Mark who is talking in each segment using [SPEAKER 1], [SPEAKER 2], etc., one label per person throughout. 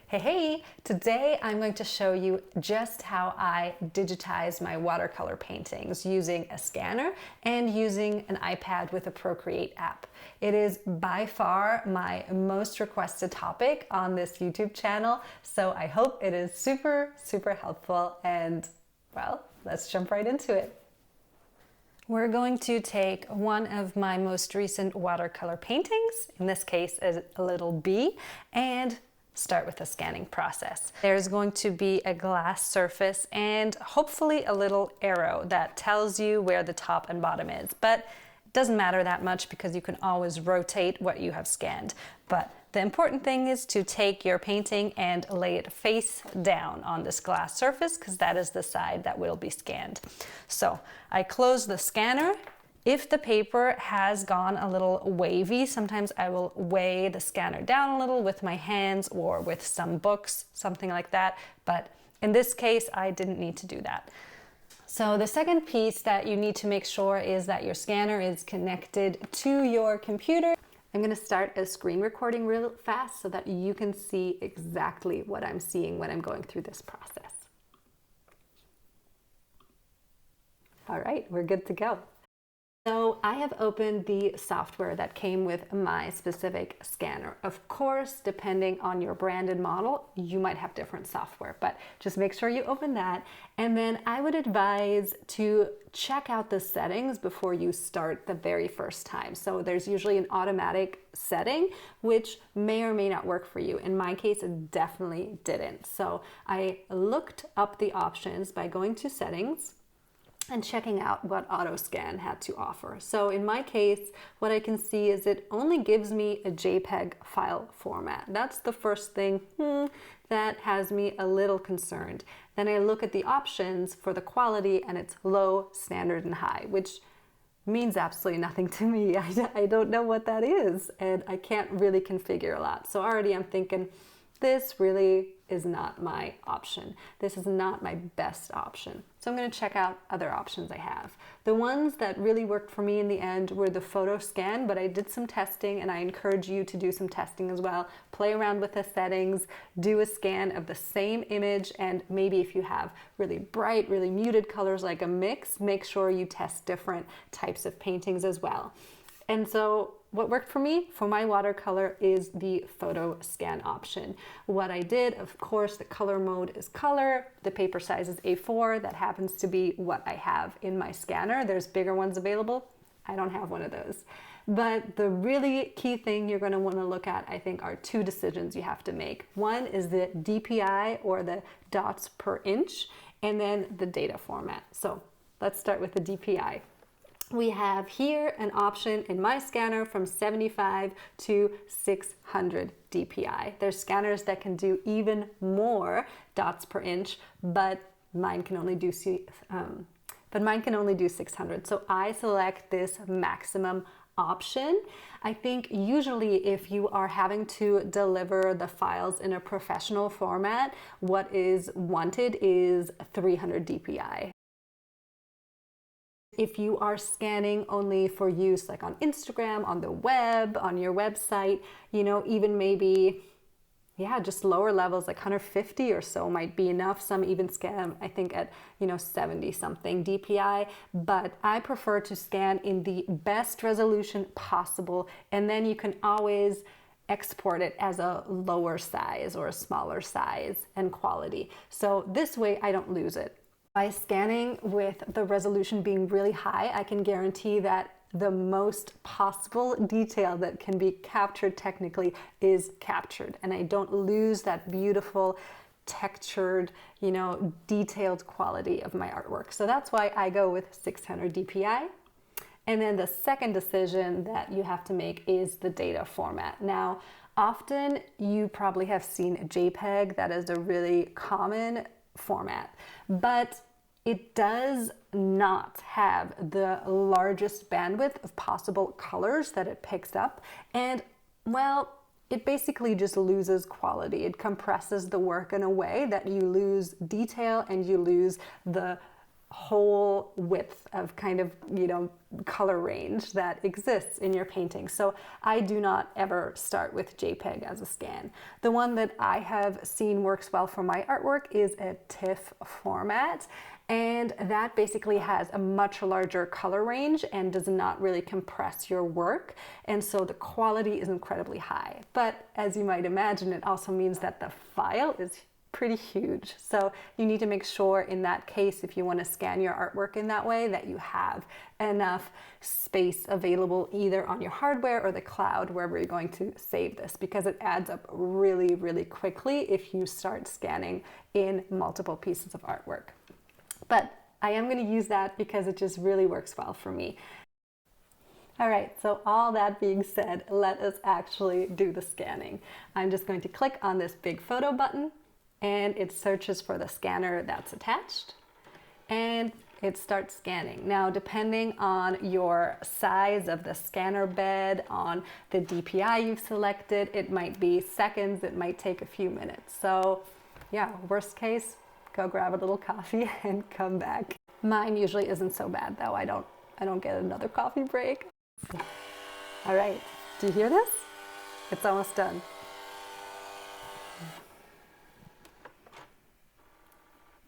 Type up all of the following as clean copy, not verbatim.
[SPEAKER 1] Hey, today I'm going to show you just how I digitize my watercolor paintings using a scanner and using an iPad with a Procreate app. It is by far my most requested topic on this YouTube channel, so I hope it is super helpful, and well, let's jump right into it. We're going to take one of my most recent watercolor paintings, in this case a little bee, and start with the scanning process. There's going to be a glass surface and hopefully a little arrow that tells you where the top and bottom is, but it doesn't matter that much because you can always rotate what you have scanned. But the important thing is to take your painting and lay it face down on this glass surface, because that is the side that will be scanned. So I close the scanner. If the paper has gone a little wavy, sometimes I will weigh the scanner down a little with my hands or with some books, something like that. But in this case, I didn't need to do that. So the second piece that you need to make sure is that your scanner is connected to your computer. I'm going to start a screen recording real fast so that you can see exactly what I'm seeing when I'm going through this process. All right, we're good to go. So I have opened the software that came with my specific scanner. Of course, depending on your branded model, you might have different software, but just make sure you open that. And then I would advise to check out the settings before you start the very first time. So there's usually an automatic setting, which may or may not work for you. In my case, it definitely didn't. So I looked up the options by going to settings and checking out what AutoScan had to offer. So in my case, what I can see is it only gives me a JPEG file format. That's the first thing that has me a little concerned. Then I look at the options for the quality and it's low, standard, and high, which means absolutely nothing to me. I don't know what that is, and I can't really configure a lot. So already I'm thinking, this really is not my option. This is not my best option. So I'm going to check out other options I have. The ones that really worked for me in the end were the photo scan, but I did some testing and I encourage you to do some testing as well. Play around with the settings, do a scan of the same image, and maybe if you have really bright, really muted colors like a mix, make sure you test different types of paintings as well. And so what worked for me for my watercolor is the photo scan option. What I did, of course, the color mode is color, the paper size is A4, that happens to be what I have in my scanner. There's bigger ones available. I don't have one of those. But the really key thing you're going to want to look at, I think, are two decisions you have to make. One is the DPI, or the dots per inch, and then the data format. So let's start with the DPI. We have here an option in my scanner from 75 to 600 DPI. There's scanners that can do even more dots per inch, but mine can only do 600. So I select this maximum option. I think usually if you are having to deliver the files in a professional format, what is wanted is 300 DPI. If you are scanning only for use like on Instagram, on the web, on your website, even maybe, just lower levels like 150 or so might be enough. Some even scan, I think, at 70 something DPI, but I prefer to scan in the best resolution possible, and then you can always export it as a lower size or a smaller size and quality. So this way I don't lose it. By scanning with the resolution being really high, I can guarantee that the most possible detail that can be captured technically is captured, and I don't lose that beautiful textured, detailed quality of my artwork. So that's why I go with 600 DPI. And then the second decision that you have to make is the data format. Now, often you probably have seen a JPEG. That is a really common format, but it does not have the largest bandwidth of possible colors that it picks up, and well, it basically just loses quality. It compresses the work in a way that you lose detail and you lose the whole width of kind of, you know, color range that exists in your painting. So I do not ever start with JPEG as a scan. The one that I have seen works well for my artwork is a TIFF format. And that basically has a much larger color range and does not really compress your work. And so the quality is incredibly high. But as you might imagine, it also means that the file is pretty huge. So you need to make sure in that case, if you want to scan your artwork in that way, that you have enough space available either on your hardware or the cloud, wherever you're going to save this, because it adds up really, really quickly if you start scanning in multiple pieces of artwork. But I am going to use that because it just really works well for me. All right, so all that being said, let us actually do the scanning. I'm just going to click on this big photo button and it searches for the scanner that's attached and it starts scanning. Now, depending on your size of the scanner bed, on the DPI you've selected, it might be seconds, it might take a few minutes. So yeah, worst case, go grab a little coffee and come back. Mine usually isn't so bad though. I don't get another coffee break. All right, do you hear this? It's almost done.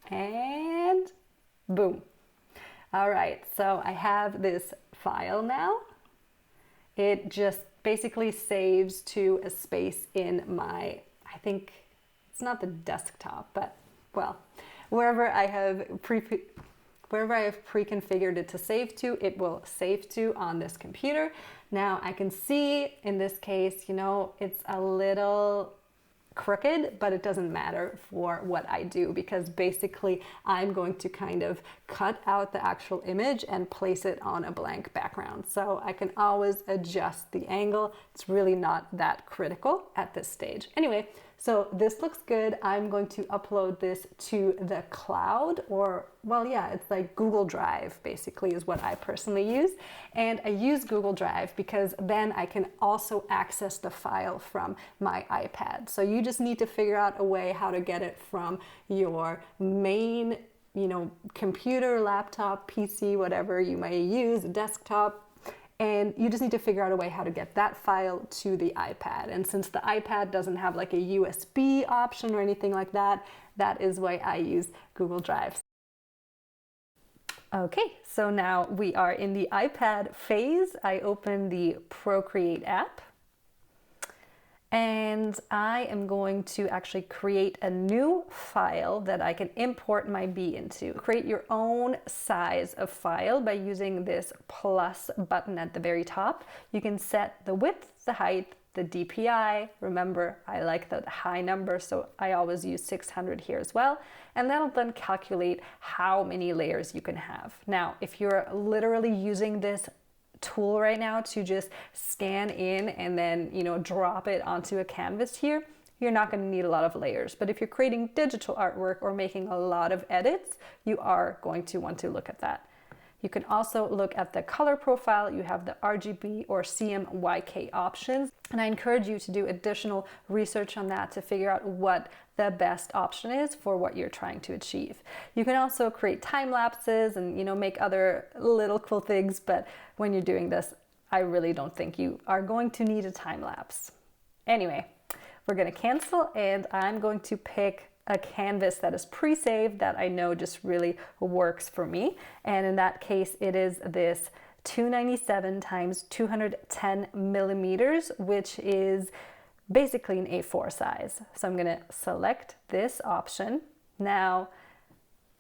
[SPEAKER 1] And boom. All right, so I have this file now. It just basically saves to a space in my, I think it's not the desktop, but well, wherever I have pre-configured it to save to, it will save to on this computer. Now I can see in this case, you know, it's a little crooked, but it doesn't matter for what I do, because basically I'm going to kind of cut out the actual image and place it on a blank background. So I can always adjust the angle. It's really not that critical at this stage. Anyway, so this looks good. I'm going to upload this to the cloud, or, well, yeah, it's like Google Drive basically is what I personally use. And I use Google Drive because then I can also access the file from my iPad. So you just need to figure out a way how to get it from your main, you know, computer, laptop, PC, whatever you may use, desktop. And you just need to figure out a way how to get that file to the iPad. And since the iPad doesn't have like a USB option or anything like that, that is why I use Google Drive. Okay, so now we are in the iPad phase. I open the Procreate app. And I am going to actually create a new file that I can import my bee into. Create your own size of file by using this plus button at the very top. You can set the width, the height, the DPI. Remember, I like the high number, so I always use 600 here as well. And that'll then calculate how many layers you can have. Now, if you're literally using this tool right now to just scan in and then, you know, drop it onto a canvas here, you're not going to need a lot of layers. But if you're creating digital artwork or making a lot of edits, you are going to want to look at that. You can also look at the color profile. You have the RGB or CMYK options. And I encourage you to do additional research on that to figure out what the best option is for what you're trying to achieve. You can also create time lapses and, you know, make other little cool things. But when you're doing this, I really don't think you are going to need a time lapse. Anyway, we're going to cancel, and I'm going to pick a canvas that is pre-saved that I know just really works for me. And in that case, it is this 297 times 210 millimeters, which is basically an A4 size. So I'm going to select this option. Now,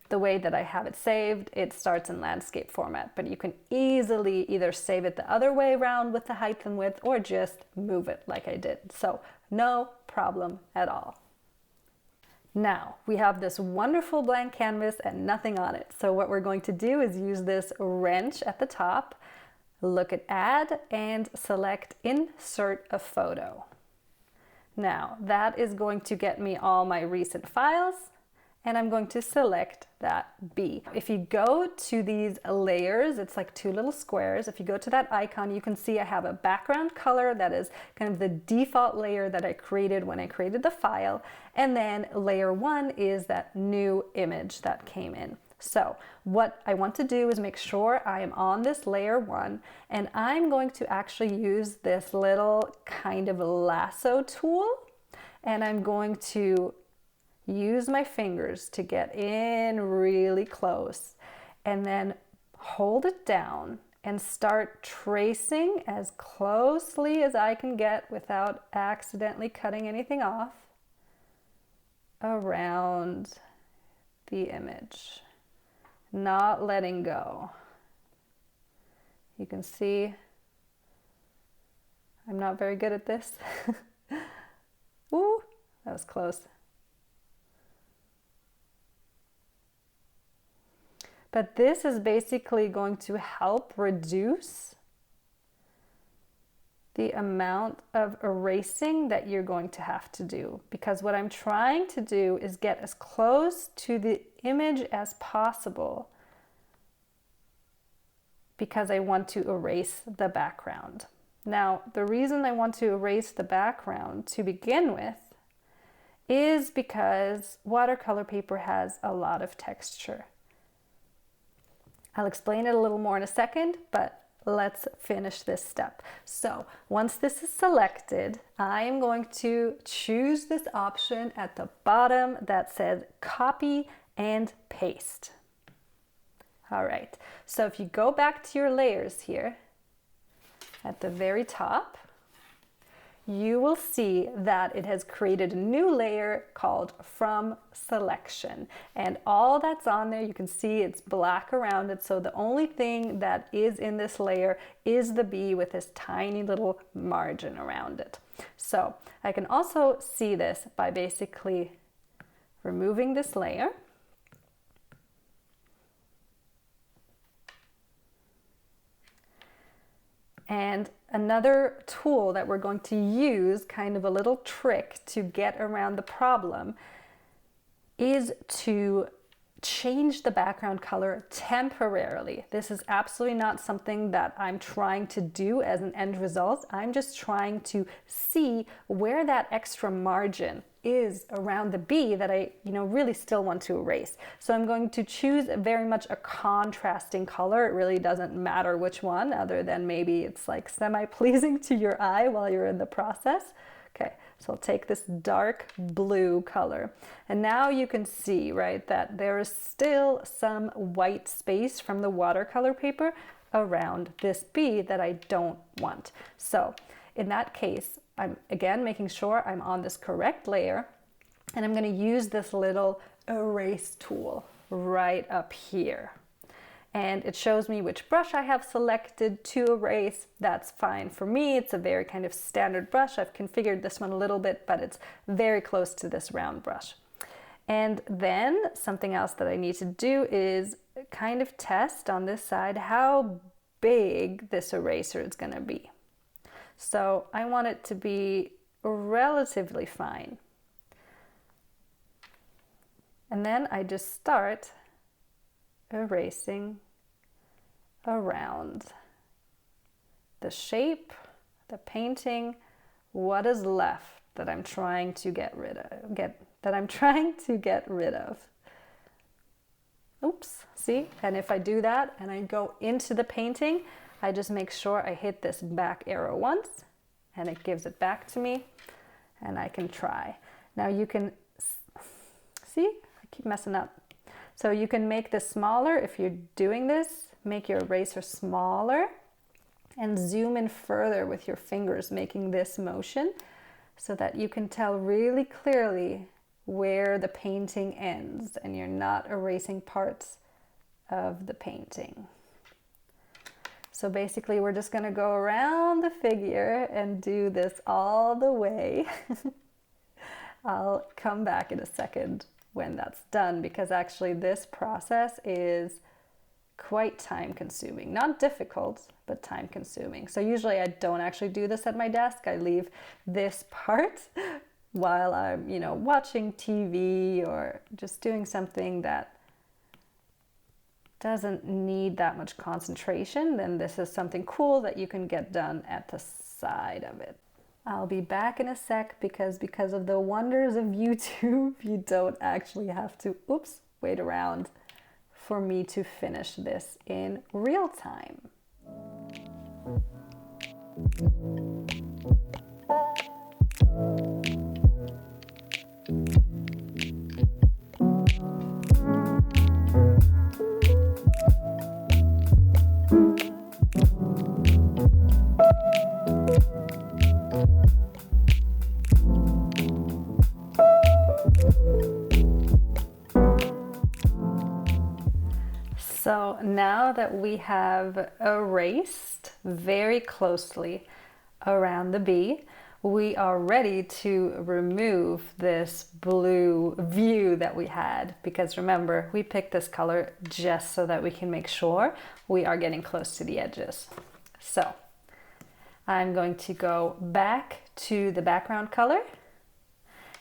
[SPEAKER 1] the way that I have it saved, it starts in landscape format, but you can easily either save it the other way around with the height and width, or just move it like I did. So no problem at all. Now we have this wonderful blank canvas and nothing on it. So what we're going to do is use this wrench at the top, look at add, and select insert a photo. Now that is going to get me all my recent files, and I'm going to select that bee. If you go to these layers, it's like two little squares. If you go to that icon, you can see I have a background color that is kind of the default layer that I created when I created the file. And then layer one is that new image that came in. So what I want to do is make sure I am on this layer 1, and I'm going to actually use this little kind of lasso tool, and I'm going to use my fingers to get in really close and then hold it down and start tracing as closely as I can get without accidentally cutting anything off around the image, not letting go. You can see I'm not very good at this. Ooh, that was close. But this is basically going to help reduce the amount of erasing that you're going to have to do, because what I'm trying to do is get as close to the image as possible, because I want to erase the background. Now, the reason I want to erase the background to begin with is because watercolor paper has a lot of texture. I'll explain it a little more in a second, but let's finish this step. So once this is selected, I am going to choose this option at the bottom that says copy and paste. All right, so if you go back to your layers here at the very top, you will see that it has created a new layer called From Selection. And all that's on there, you can see it's black around it. So the only thing that is in this layer is the bee with this tiny little margin around it. So I can also see this by basically removing this layer. And another tool that we're going to use, kind of a little trick to get around the problem, is to change the background color temporarily. This is absolutely not something that I'm trying to do as an end result. I'm just trying to see where that extra margin is around the bee that I really still want to erase. So I'm going to choose very much a contrasting color. It really doesn't matter which one, other than maybe it's like semi-pleasing to your eye while you're in the process. Okay, so I'll take this dark blue color. And now you can see, right, that there is still some white space from the watercolor paper around this bee that I don't want. So in that case, I'm again making sure I'm on this correct layer, and I'm going to use this little erase tool right up here. And it shows me which brush I have selected to erase. That's fine for me. It's a very kind of standard brush. I've configured this one a little bit, but it's very close to this round brush. And then something else that I need to do is kind of test on this side how big this eraser is going to be. So I want it to be relatively fine. And then I just start erasing around the shape, the painting, what is left that I'm trying to get rid of. Oops, see? And if I do that and I go into the painting, I just make sure I hit this back arrow once and it gives it back to me, and I can try. Now you can see, I keep messing up. So you can make this smaller if you're doing this, make your eraser smaller and zoom in further with your fingers, making this motion so that you can tell really clearly where the painting ends and you're not erasing parts of the painting. So basically we're just going to go around the figure and do this all the way. I'll come back in a second when that's done, because actually this process is quite time consuming. Not difficult, but time consuming. So usually I don't actually do this at my desk. I leave this part while I'm, watching TV or just doing something that doesn't need that much concentration. Then this is something cool that you can get done at the side of it. I'll be back in a sec because of the wonders of YouTube, you don't actually have to, wait around for me to finish this in real time. So now that we have erased very closely around the bee, we are ready to remove this blue view that we had, because remember, we picked this color just so that we can make sure we are getting close to the edges. So I'm going to go back to the background color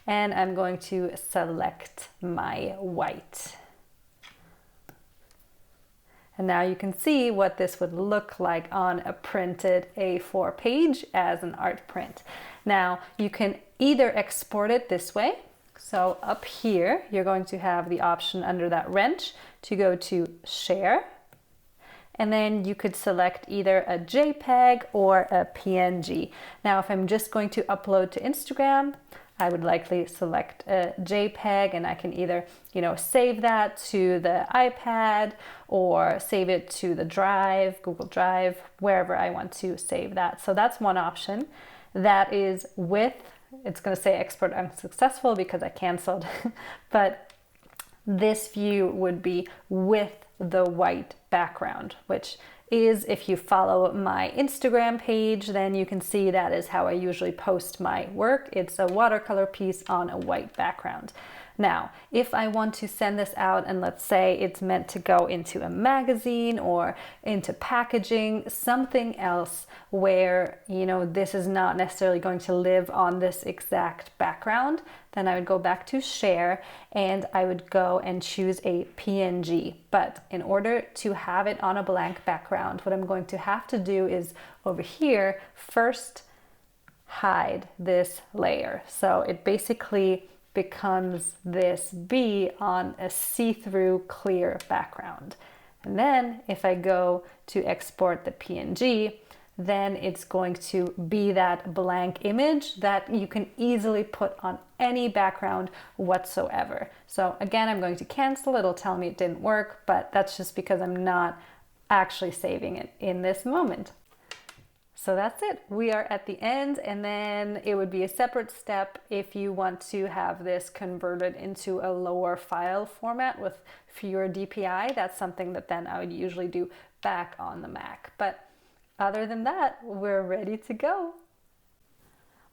[SPEAKER 1] and I'm going to select my white. And now you can see what this would look like on a printed A4 page as an art print. Now you can either export it this way. So up here, you're going to have the option under that wrench to go to share. And then you could select either a JPEG or a PNG. Now, if I'm just going to upload to Instagram, I would likely select a JPEG, and I can either, save that to the iPad or save it to the Drive, Google Drive, wherever I want to save that. So that's one option. That is with, it's going to say export unsuccessful because I canceled, but this view would be with the white background, which is, if you follow my Instagram page, then you can see that is how I usually post my work. It's a watercolor piece on a white background. Now, if I want to send this out and let's say it's meant to go into a magazine or into packaging, something else where, this is not necessarily going to live on this exact background, then I would go back to share and I would go and choose a PNG. But in order to have it on a blank background, what I'm going to have to do is over here, first hide this layer. So it basically becomes this bee on a see-through clear background. And then if I go to export the PNG, then it's going to be that blank image that you can easily put on any background whatsoever. So again, I'm going to cancel. It'll tell me it didn't work, but that's just because I'm not actually saving it in this moment. So that's it. We are at the end, and then it would be a separate step if you want to have this converted into a lower file format with fewer DPI. That's something that then I would usually do back on the Mac. But other than that, we're ready to go.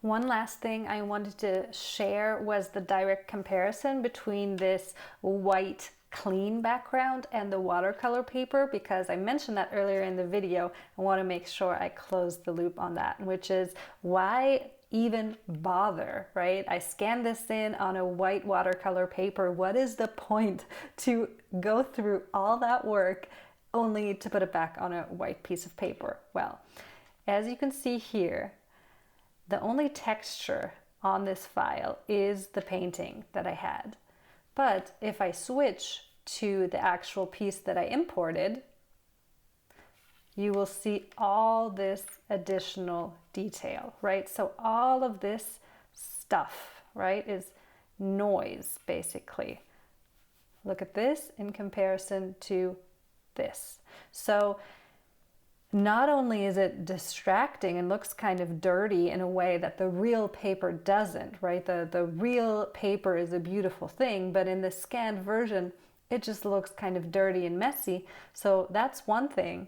[SPEAKER 1] One last thing I wanted to share was the direct comparison between this white clean background and the watercolor paper, because I mentioned that earlier in the video. I want to make sure I close the loop on that, which is why even bother, right? I scanned this in on a white watercolor paper. What is the point to go through all that work only to put it back on a white piece of paper? Well, as you can see here, the only texture on this file is the painting that I had. But if I switch to the actual piece that I imported, you will see all this additional detail, right? So all of this stuff, right, is noise, basically. Look at this in comparison to this. So not only is it distracting and looks kind of dirty in a way that the real paper doesn't, right? The real paper is a beautiful thing, but in the scanned version, it just looks kind of dirty and messy. So that's one thing.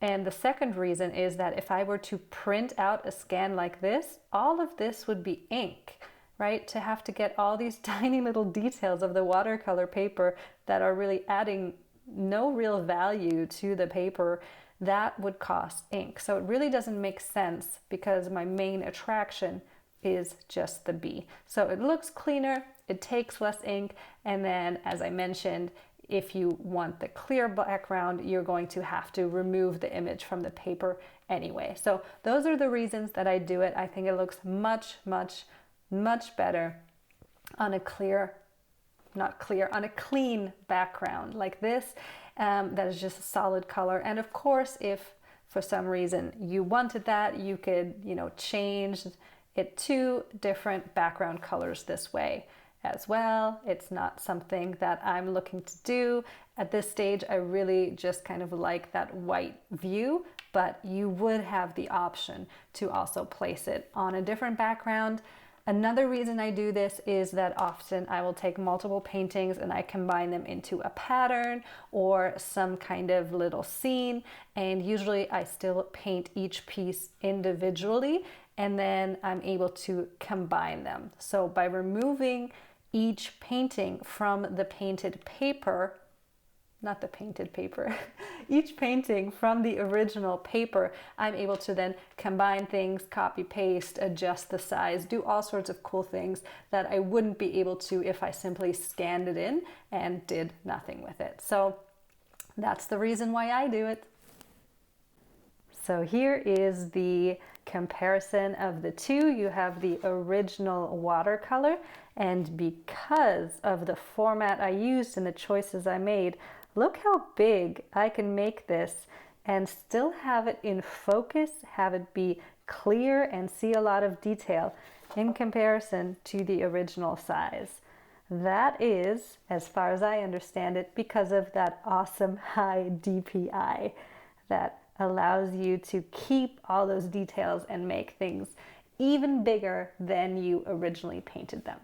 [SPEAKER 1] And the second reason is that if I were to print out a scan like this, all of this would be ink, right? To have to get all these tiny little details of the watercolor paper that are really adding no real value to the paper, that would cost ink. So it really doesn't make sense because my main attraction is just the bee. So it looks cleaner, it takes less ink, and then as I mentioned, if you want the clear background, you're going to have to remove the image from the paper anyway. So those are the reasons that I do it. I think it looks much, much, much better on a clean background like this. that is just a solid color. And of course, if for some reason you wanted that, you could, change it to different background colors this way as well. It's not something that I'm looking to do at this stage. I really just kind of like that white view, but you would have the option to also place it on a different background. Another reason I do this is that often I will take multiple paintings and I combine them into a pattern or some kind of little scene, and usually I still paint each piece individually and then I'm able to combine them. So by removing each painting from the painted paper, not the painted paper, each painting from the original paper, I'm able to then combine things, copy, paste, adjust the size, do all sorts of cool things that I wouldn't be able to if I simply scanned it in and did nothing with it. So that's the reason why I do it. So here is the comparison of the two. You have the original watercolor, and because of the format I used and the choices I made, look how big I can make this and still have it in focus, have it be clear and see a lot of detail in comparison to the original size. That is, as far as I understand it, because of that awesome high DPI that allows you to keep all those details and make things even bigger than you originally painted them.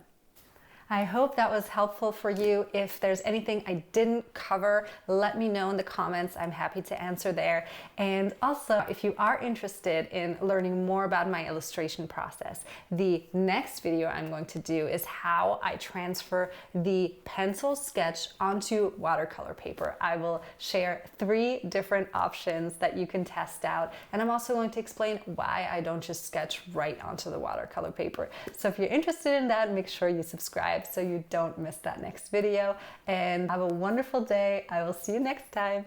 [SPEAKER 1] I hope that was helpful for you. If there's anything I didn't cover, let me know in the comments. I'm happy to answer there. And also, if you are interested in learning more about my illustration process, the next video I'm going to do is how I transfer the pencil sketch onto watercolor paper. I will share 3 different options that you can test out. And I'm also going to explain why I don't just sketch right onto the watercolor paper. So if you're interested in that, make sure you subscribe so you don't miss that next video, and have a wonderful day. I will see you next time.